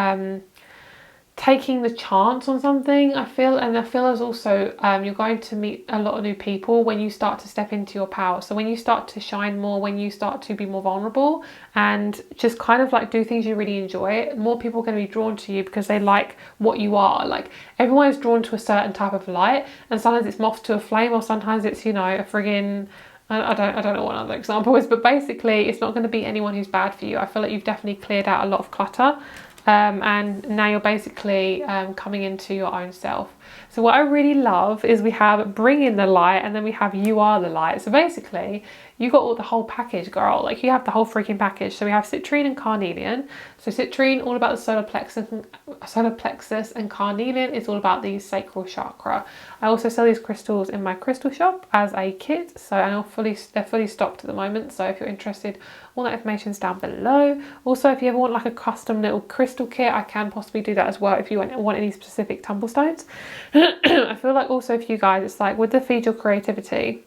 Speaker 1: taking the chance on something, I feel. And I feel as also you're going to meet a lot of new people when you start to step into your power. So when you start to shine more, when you start to be more vulnerable and just kind of like do things you really enjoy, more people are going to be drawn to you because they like what you are. Like everyone is drawn to a certain type of light, and sometimes it's moth to a flame, or sometimes it's, you know, a friggin', I don't know what another example is, but basically it's not going to be anyone who's bad for you. I feel like you've definitely cleared out a lot of clutter. And now you're basically coming into your own self. So what I really love is we have bring in the light, and then we have you are the light. So basically you got all the whole package, girl. Like, you have the whole freaking package. So we have citrine and carnelian. So citrine, all about the solar plexus, and carnelian is all about the sacral chakra. I also sell these crystals in my crystal shop as a kit. So they're fully stocked at the moment. So if you're interested, all that information is down below. Also, if you ever want like a custom little crystal kit, I can possibly do that as well if you want any specific tumble stones. I feel like also for you guys, it's like with the Feed Your Creativity,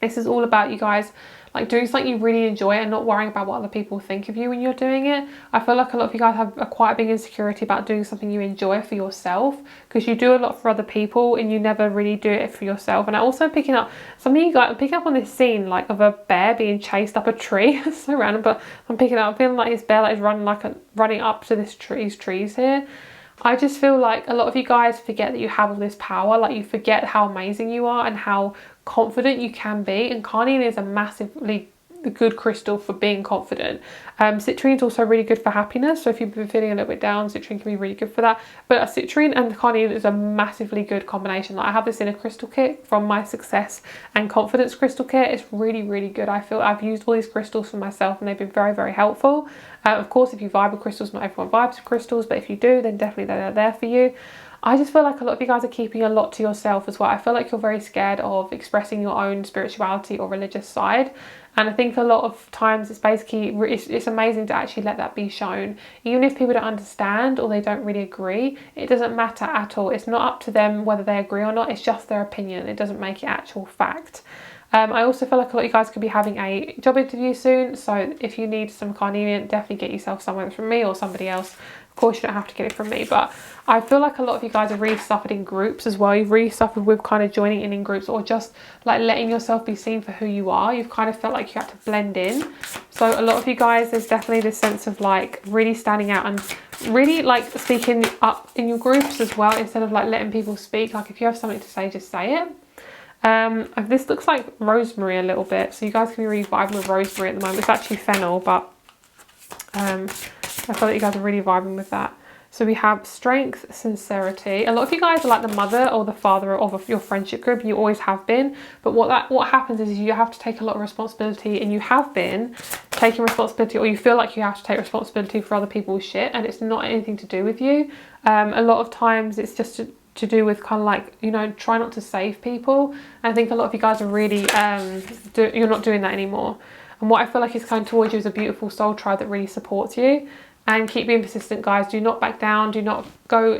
Speaker 1: this is all about you guys like doing something you really enjoy and not worrying about what other people think of you when you're doing it. I feel like a lot of you guys have a quite a big insecurity about doing something you enjoy for yourself, because you do a lot for other people and you never really do it for yourself. And I also picking up some of you guys, I'm picking up on this scene like of a bear being chased up a tree. It's so random, but I'm feeling like this bear is running up to these trees here. I just feel like a lot of you guys forget that you have all this power. Like, you forget how amazing you are and how confident you can be. And carnelian is a massively good crystal for being confident. Citrine is also really good for happiness. So if you've been feeling a little bit down, citrine can be really good for that. But citrine and carnelian is a massively good combination. Like, I have this in a crystal kit from my Success and Confidence crystal kit. It's really, really good. I feel I've used all these crystals for myself and they've been very, very helpful. Of course, if you vibe with crystals, not everyone vibes with crystals, but if you do, then definitely they're there for you. I just feel like a lot of you guys are keeping a lot to yourself as well. I feel like you're very scared of expressing your own spirituality or religious side. And I think a lot of times it's basically, it's amazing to actually let that be shown. Even if people don't understand or they don't really agree, it doesn't matter at all. It's not up to them whether they agree or not. It's just their opinion. It doesn't make it actual fact. I also feel like a lot of you guys could be having a job interview soon. So if you need some carnelian, definitely get yourself somewhere from me or somebody else. Of course, you don't have to get it from me, but I feel like a lot of you guys have really suffered in groups as well. You've really suffered with kind of joining in groups or just like letting yourself be seen for who you are. You've kind of felt like you had to blend in. So a lot of you guys, there's definitely this sense of like really standing out and really like speaking up in your groups as well, instead of like letting people speak. Like, if you have something to say, just say it. This looks like rosemary a little bit, so you guys can be really vibing with rosemary at the moment. It's actually fennel, but I feel like you guys are really vibing with that. So we have strength, sincerity. A lot of you guys are like the mother or the father of your friendship group. You always have been. But what happens is you have to take a lot of responsibility, and you have been taking responsibility, or you feel like you have to take responsibility for other people's shit, and it's not anything to do with you. A lot of times it's just to do with kind of like, you know, try not to save people. And I think a lot of you guys are really, you're not doing that anymore. And what I feel like is coming towards you is a beautiful soul tribe that really supports you. And keep being persistent, guys. Do not back down. Do not go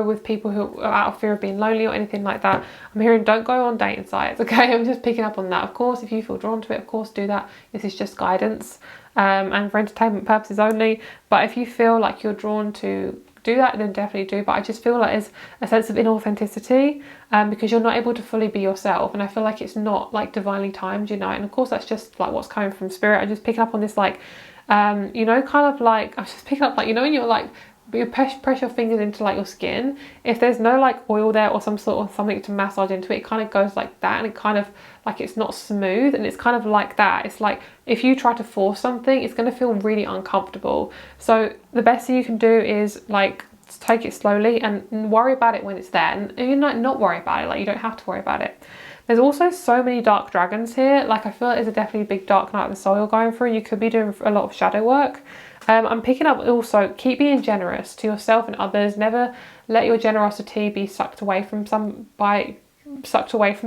Speaker 1: with people who are out of fear of being lonely or anything like that. I'm hearing don't go on dating sites, okay? I'm just picking up on that. Of course, if you feel drawn to it, of course do that. This is just guidance and for entertainment purposes only. But if you feel like you're drawn to do that, then definitely do. But I just feel like there's a sense of inauthenticity because you're not able to fully be yourself. And I feel like it's not like divinely timed, you know. And of course, that's just like what's coming from spirit. I'm just picking up on this like, you know, kind of like, I'm just picking up like, you know, when you're like, you press your fingers into like your skin, if there's no like oil there or some sort of something to massage into it, it kind of goes like that, and it kind of like, it's not smooth, and it's kind of like that. It's like if you try to force something, it's going to feel really uncomfortable. So the best thing you can do is like take it slowly and worry about it when it's there, and you know, not worry about it. Like, you don't have to worry about it. There's also so many dark dragons here. Like, I feel like there's a definitely big dark night of the soul you're going through. You could be doing a lot of shadow work. I'm picking up also, keep being generous to yourself and others. Never let your generosity be sucked away from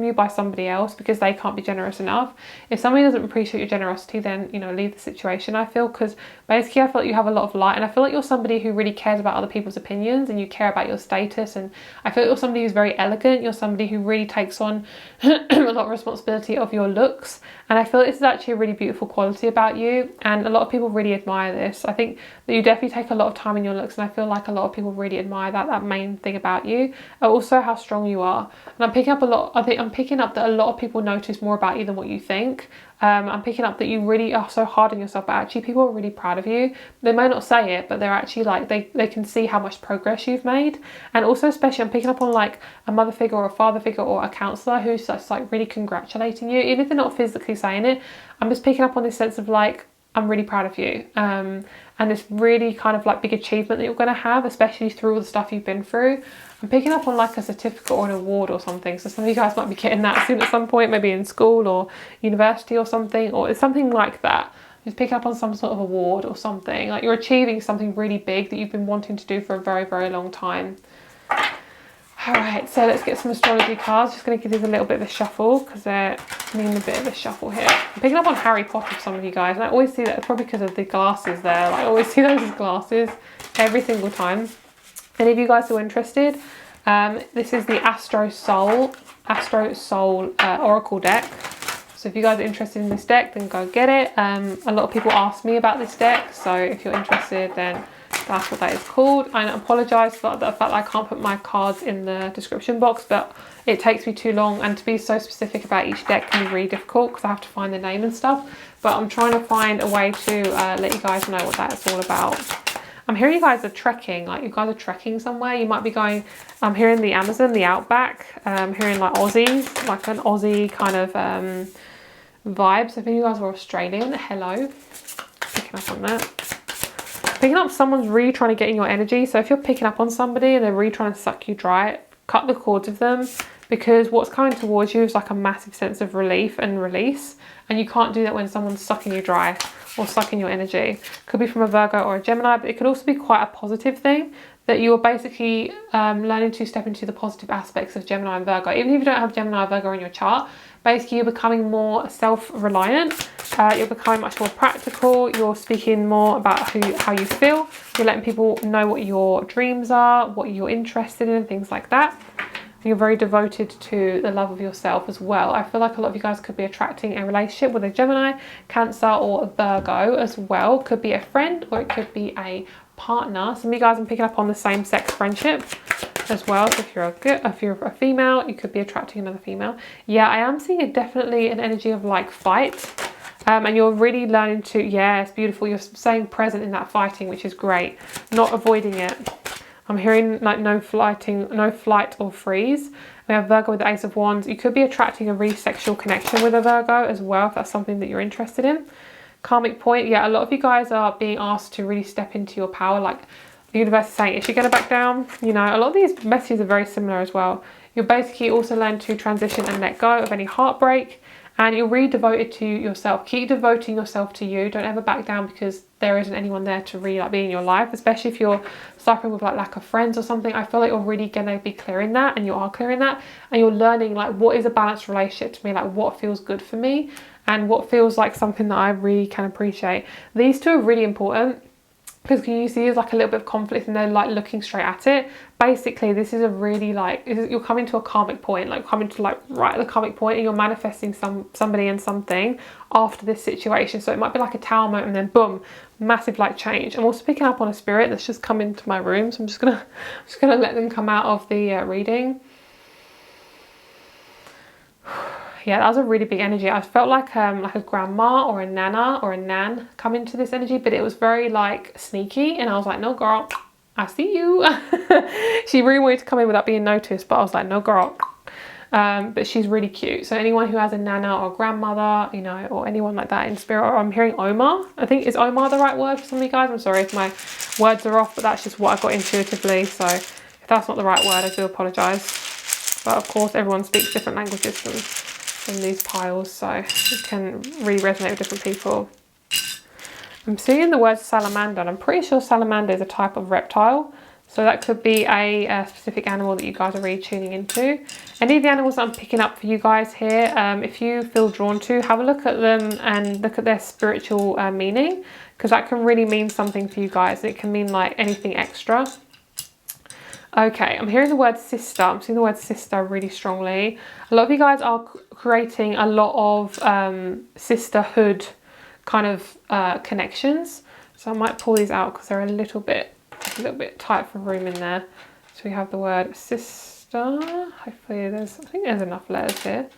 Speaker 1: you by somebody else because they can't be generous enough. If somebody doesn't appreciate your generosity, then, you know, leave the situation, I feel, because basically I feel like you have a lot of light, and I feel like you're somebody who really cares about other people's opinions, and you care about your status, and I feel like you're somebody who's very elegant. You're somebody who really takes on a lot of responsibility of your looks, and I feel like this is actually a really beautiful quality about you, and a lot of people really admire this. I think that you definitely take a lot of time in your looks, and I feel like a lot of people really admire that main thing about you. Also how strong you are. And I'm picking up that a lot of people notice more about you than what you think. I'm picking up that you really are so hard on yourself, but actually people are really proud of you. They may not say it, but they're actually like, they can see how much progress you've made. And also, especially, I'm picking up on like a mother figure or a father figure or a counsellor who's just like really congratulating you, even if they're not physically saying it. I'm just picking up on this sense of like, I'm really proud of you. And this really kind of like big achievement that you're going to have, especially through all the stuff you've been through. I'm picking up on like a certificate or an award or something. So some of you guys might be getting that soon at some point, maybe in school or university or something, or it's something like that. Just pick up on some sort of award or something. Like you're achieving something really big that you've been wanting to do for a very, very long time. All right, so let's get some astrology cards. Just going to give these a little bit of a shuffle because they're needing a bit of a shuffle here. I'm picking up on Harry Potter for some of you guys, and I always see that probably because of the glasses there. Like, I always see those as glasses every single time. Any of you guys who are interested, this is the Astro Soul Oracle deck. So if you guys are interested in this deck, then go get it. A lot of people ask me about this deck, so if you're interested, then that's what that is called. I apologise for the fact that I can't put my cards in the description box, but it takes me too long, and to be so specific about each deck can be really difficult because I have to find the name and stuff. But I'm trying to find a way to let you guys know what that's all about. I'm hearing you guys are trekking, like you guys are trekking somewhere. You might be going, I'm hearing the Amazon, the outback. I'm hearing like Aussies, like an Aussie kind of vibe. So if you guys are Australian, hello. Picking up on that. Picking up someone's really trying to get in your energy. So if you're picking up on somebody and they're really trying to suck you dry, cut the cords with them, because what's coming towards you is like a massive sense of relief and release, and you can't do that when someone's sucking you dry or sucking your energy. Could be from a Virgo or a Gemini, but it could also be quite a positive thing, that you're basically learning to step into the positive aspects of Gemini and Virgo. Even if you don't have Gemini or Virgo in your chart, basically you're becoming more self-reliant, you're becoming much more practical, you're speaking more about how you feel, you're letting people know what your dreams are, what you're interested in, things like that. You're very devoted to the love of yourself as well. I feel like a lot of you guys could be attracting a relationship with a Gemini, Cancer or a Virgo as well. Could be a friend or it could be a partner. Some of you guys are picking up on the same sex friendship as well. So if you're a female, you could be attracting another female. Yeah, I am seeing definitely an energy of like fight. And you're really learning to, yeah, it's beautiful. You're staying present in that fighting, which is great. Not avoiding it. I'm hearing like no flight or freeze. We have Virgo with the Ace of Wands. You could be attracting a really sexual connection with a Virgo as well, if that's something that you're interested in. Karmic point, yeah, a lot of you guys are being asked to really step into your power. Like the universe is saying, is she going to back down? You know, a lot of these messages are very similar as well. You're basically also learning to transition and let go of any heartbreak. And you're really devoted to yourself. Keep devoting yourself to you. Don't ever back down because there isn't anyone there to really like be in your life, especially if you're suffering with like lack of friends or something. I feel like you're really gonna be clearing that, and you are clearing that, and you're learning like what is a balanced relationship to me, like what feels good for me and what feels like something that I really can appreciate. These two are really important, because can you see there's like a little bit of conflict and they're like looking straight at it. Basically, this is a really like, you're coming to a karmic point, like coming to like right at the karmic point, and you're manifesting somebody and something after this situation. So it might be like a tower moment and then boom, massive like change. I'm also picking up on a spirit that's just come into my room. So I'm just gonna let them come out of the reading. Yeah, that was a really big energy. I felt like a grandma or a nana or a nan come into this energy, but it was very like sneaky, and I was like, no girl, I see you. She really wanted to come in without being noticed, but I was like, no girl. But she's really cute. So anyone who has a nana or grandmother, you know, or anyone like that in spirit, or I'm hearing Omar. I think, is Omar the right word for some of you guys? I'm sorry if my words are off, but that's just what I got intuitively. So if that's not the right word, I do apologise. But of course, everyone speaks different languages in these piles, so it can really resonate with different people. I'm seeing the word salamander, and I'm pretty sure salamander is a type of reptile. So that could be a specific animal that you guys are really tuning into. Any of the animals that I'm picking up for you guys here, if you feel drawn to, have a look at them and look at their spiritual meaning, because that can really mean something for you guys. It can mean like anything extra. Okay, I'm hearing the word sister. I'm seeing the word sister really strongly. A lot of you guys are creating a lot of sisterhood kind of connections. So I might pull these out because they're a little bit tight for room in there. So we have the word sister. Hopefully I think there's enough letters here.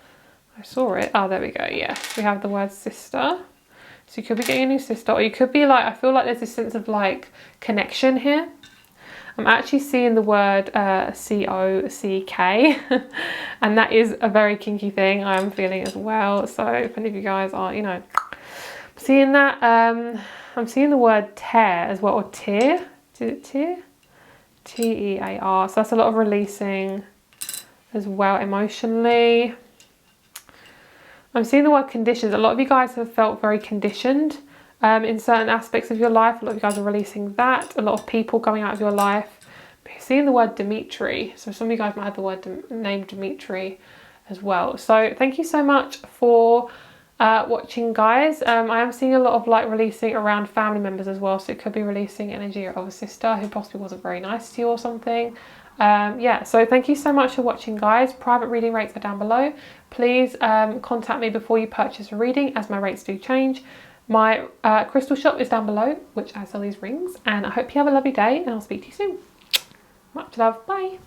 Speaker 1: I saw it. Oh, there we go. Yes, we have the word sister. So you could be getting a new sister, or you could be like, I feel like there's this sense of like connection here. I'm actually seeing the word C-O-C-K, and that is a very kinky thing I am feeling as well. So if any of you guys are, you know, Seeing that, I'm seeing the word tear as well, or tear. Is it tear? T-E-A-R. So that's a lot of releasing as well emotionally. I'm seeing the word conditions. A lot of you guys have felt very conditioned in certain aspects of your life. A lot of you guys are releasing that. A lot of people coming out of your life. But you're seeing the word Dimitri. So some of you guys might have the word name Dimitri as well. So thank you so much for watching, guys. I am seeing a lot of like releasing around family members as well, so it could be releasing energy of a sister who possibly wasn't very nice to you or something. Yeah, so thank you so much for watching, guys. Private reading rates are down below. Please contact me before you purchase a reading, as my rates do change. My crystal shop is down below, which I sell these rings, and I hope you have a lovely day, and I'll speak to you soon. Much love. Bye.